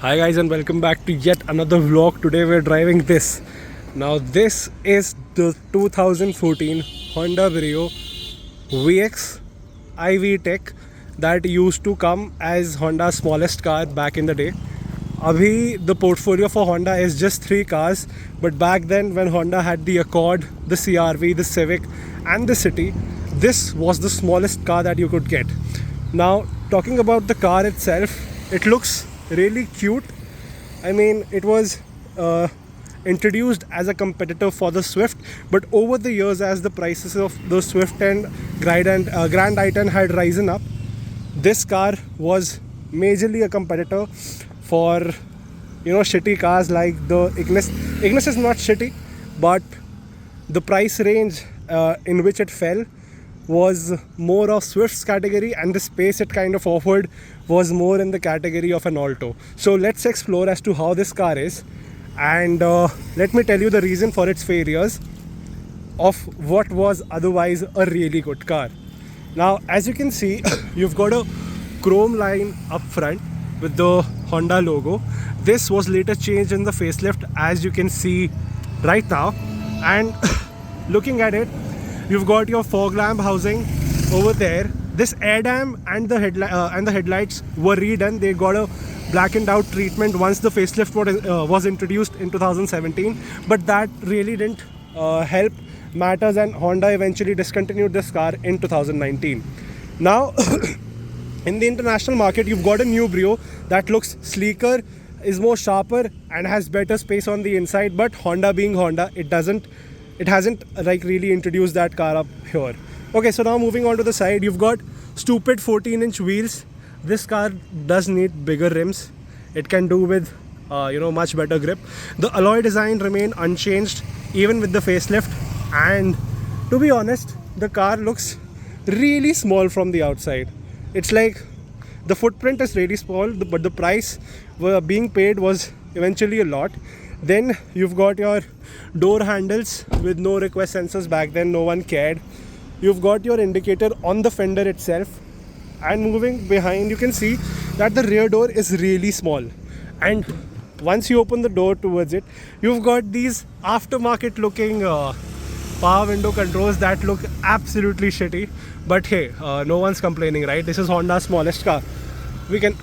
Hi guys and welcome back to yet another vlog. Today we're driving this. Now this is the 2014 Honda Brio VX IV Tech that used to come as Honda's smallest car back in the day. Abhi the portfolio for Honda is just 3 cars, but back then when Honda had the Accord, the CRV, the Civic and the City, this was the smallest car that you could get. Now talking about the car itself, it looks really cute. I mean, it was introduced as a competitor for the Swift, but over the years as the prices of the Swift and Grand i10 had risen up, this car was majorly a competitor for shitty cars like the Ignis. Ignis is not shitty, but the price range in which it fell was more of Swift's category, and the space it kind of offered was more in the category of an Alto. So let's explore as to how this car is, and let me tell you the reason for its failures of what was otherwise a really good car. Now as you can see, you've got a chrome line up front with the Honda logo. This was later changed in the facelift, as you can see right now, and looking at it, you've got your fog lamp housing over there. This air dam and the headlights were redone. They got a blackened out treatment once the facelift was introduced in 2017, but that really didn't help matters, and Honda eventually discontinued this car in 2019. Now in the international market, you've got a new Brio that looks sleeker, is more sharper and has better space on the inside, but Honda being Honda, it hasn't like really introduced that car up here. Okay, so now moving on to the side, you've got stupid 14-inch wheels. This car does need bigger rims. It can do with much better grip. The alloy design remain unchanged even with the facelift, and to be honest, the car looks really small from the outside. It's like the footprint is really small, but the price being paid was eventually a lot. Then you've got your door handles with no request sensors. Back then no one cared. You've got your indicator on the fender itself, and moving behind you can see that the rear door is really small, and once you open the door towards it, you've got these aftermarket looking power window controls that look absolutely shitty, but hey, no one's complaining, right? This is Honda's smallest car, we can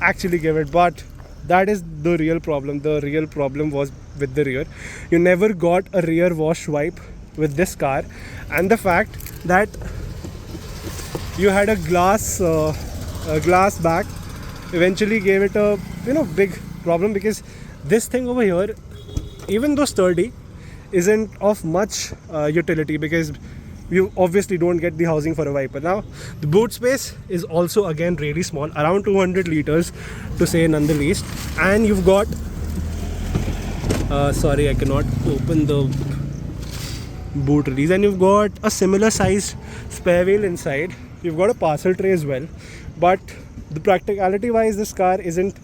actually give it. But that is the real problem. The real problem was with the rear. You never got a rear wash wipe with this car, and the fact that you had a glass back eventually gave it a big problem, because this thing over here, even though sturdy, isn't of much utility, because you obviously don't get the housing for a wiper. Now the boot space is also again really small, around 200 liters to say none the least, and you've got sorry, I cannot open the boot release, and you've got a similar sized spare wheel inside. You've got a parcel tray as well, but the practicality wise, this car isn't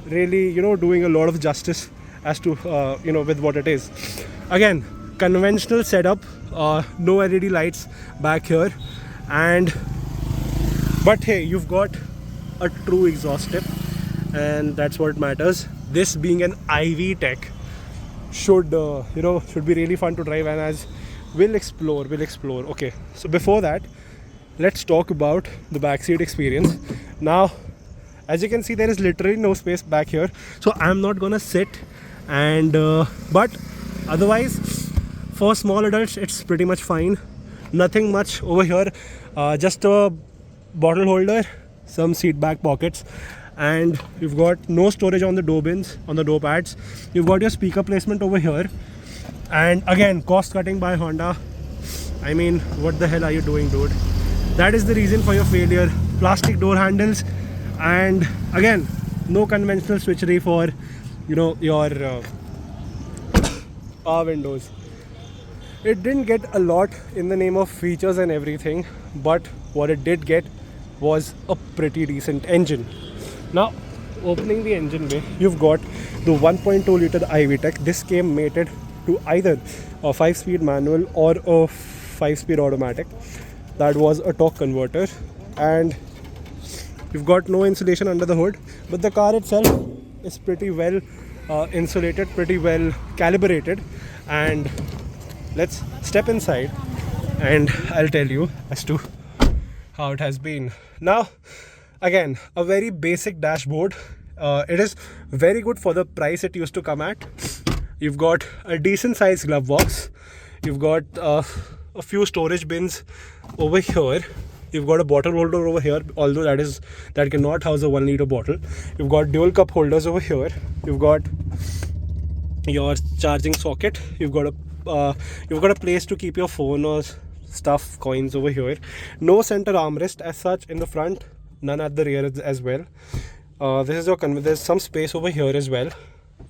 really doing a lot of justice as to with what it is. Again, conventional setup, no LED lights back here, but hey, you've got a true exhaust tip, and that's what matters. This being an IV Tech should be really fun to drive, and as we'll explore. Okay, so before that, let's talk about the backseat experience. Now as you can see, there is literally no space back here, so I'm not gonna sit, and but otherwise for small adults it's pretty much fine. Nothing much over here, just a bottle holder, some seat back pockets, and you've got no storage on the door bins, on the door pads. You've got your speaker placement over here, and again, cost cutting by Honda. I mean, what the hell are you doing, dude? That is the reason for your failure. Plastic door handles, and again, no conventional switchery for your power windows. It didn't get a lot in the name of features and everything, but what it did get was a pretty decent engine. Now opening the engine bay, you've got the 1.2 liter IV Tech. This came mated to either a 5-speed manual or a 5-speed automatic. That was a torque converter, and you've got no insulation under the hood, but the car itself is pretty well insulated, pretty well calibrated. And let's step inside and I'll tell you as to how it has been. Now, again, a very basic dashboard. It is very good for the price it used to come at. You've got a decent sized glove box. You've got a few storage bins over here. You've got a bottle holder over here, although that cannot house a 1 liter bottle. You've got dual cup holders over here. You've got your charging socket. You've got a place to keep your phone or stuff, coins over here. No center armrest as such in the front, none at the rear as well. There's some space over here as well.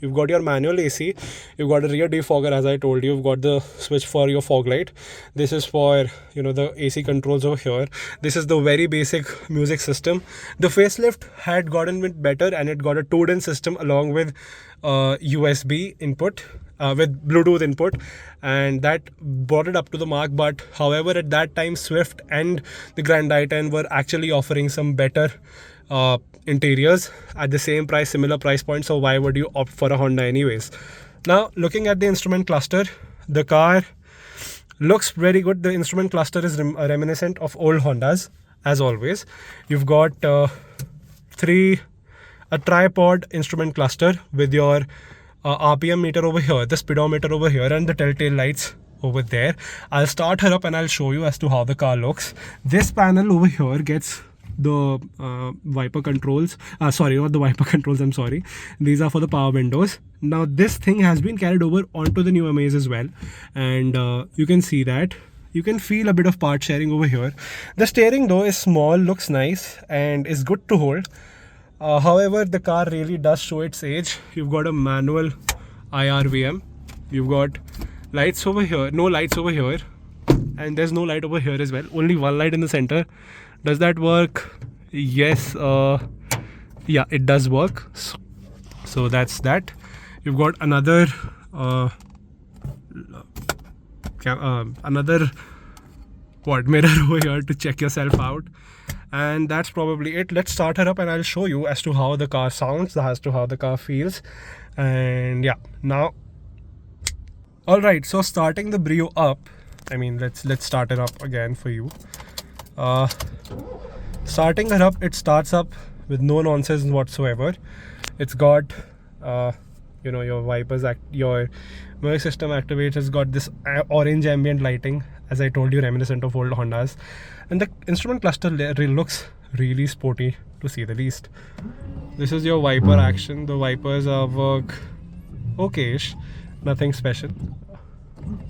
You've got your manual AC. You've got a rear defogger, as I told you. You've got the switch for your fog light. This is for the AC controls over here. This is the very basic music system. The facelift had gotten a bit better, and it got a 2-DIN system along with USB input, with Bluetooth input, and that brought it up to the mark. But however, at that time, Swift and the Grand i10 were actually offering some better interiors at the same price, similar price point. So why would you opt for a Honda anyways? Now, looking at the instrument cluster, the car looks very good. The instrument cluster is reminiscent of old Hondas, as always. You've got a tripod instrument cluster with your RPM meter over here, the speedometer over here, and the telltale lights over there. I'll start her up and I'll show you as to how the car looks. This panel over here gets the wiper controls. Sorry, not the wiper controls, I'm sorry. These are for the power windows. Now, this thing has been carried over onto the new Amaze as well, and you can see that. You can feel a bit of part sharing over here. The steering though is small, looks nice, and is good to hold. However, the car really does show its age. You've got a manual IRVM. You've got lights over here, no lights over here, and there's no light over here as well. Only one light in the center. Does that work? Yes. Yeah, it does work. So that's that. You've got another mirror over here to check yourself out. And that's probably it. Let's start her up and I'll show you as to how the car sounds, as to how the car feels. And yeah, now, all right, so starting the Brio up, I mean, let's start it up again for you. Starting her up, it starts up with no nonsense whatsoever. It's got your wipers, your music system activates. It's got this orange ambient lighting, as I told you, reminiscent of old Hondas. And the instrument cluster looks really sporty, to say the least. This is your wiper action. The wipers work okayish, nothing special.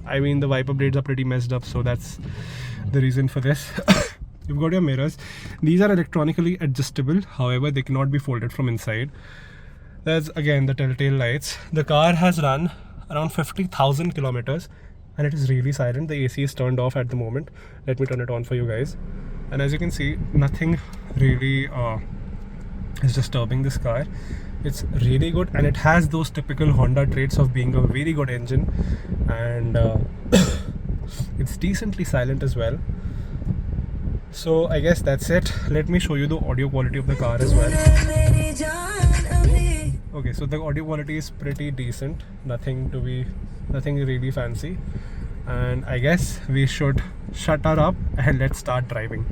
I mean, the wiper blades are pretty messed up, so that's the reason for this. You've got your mirrors. These are electronically adjustable, however they cannot be folded from inside. There's again the telltale lights. The car has run around 50,000 kilometers and it is really silent. The AC is turned off at the moment. Let me turn it on for you guys. And as you can see, nothing really is disturbing this car. It's really good, and it has those typical Honda traits of being a very good engine, and it's decently silent as well. So I guess that's it. Let me show you the audio quality of the car as well. Okay, so the audio quality is pretty decent. Nothing really fancy. And I guess we should shut her up and let's start driving.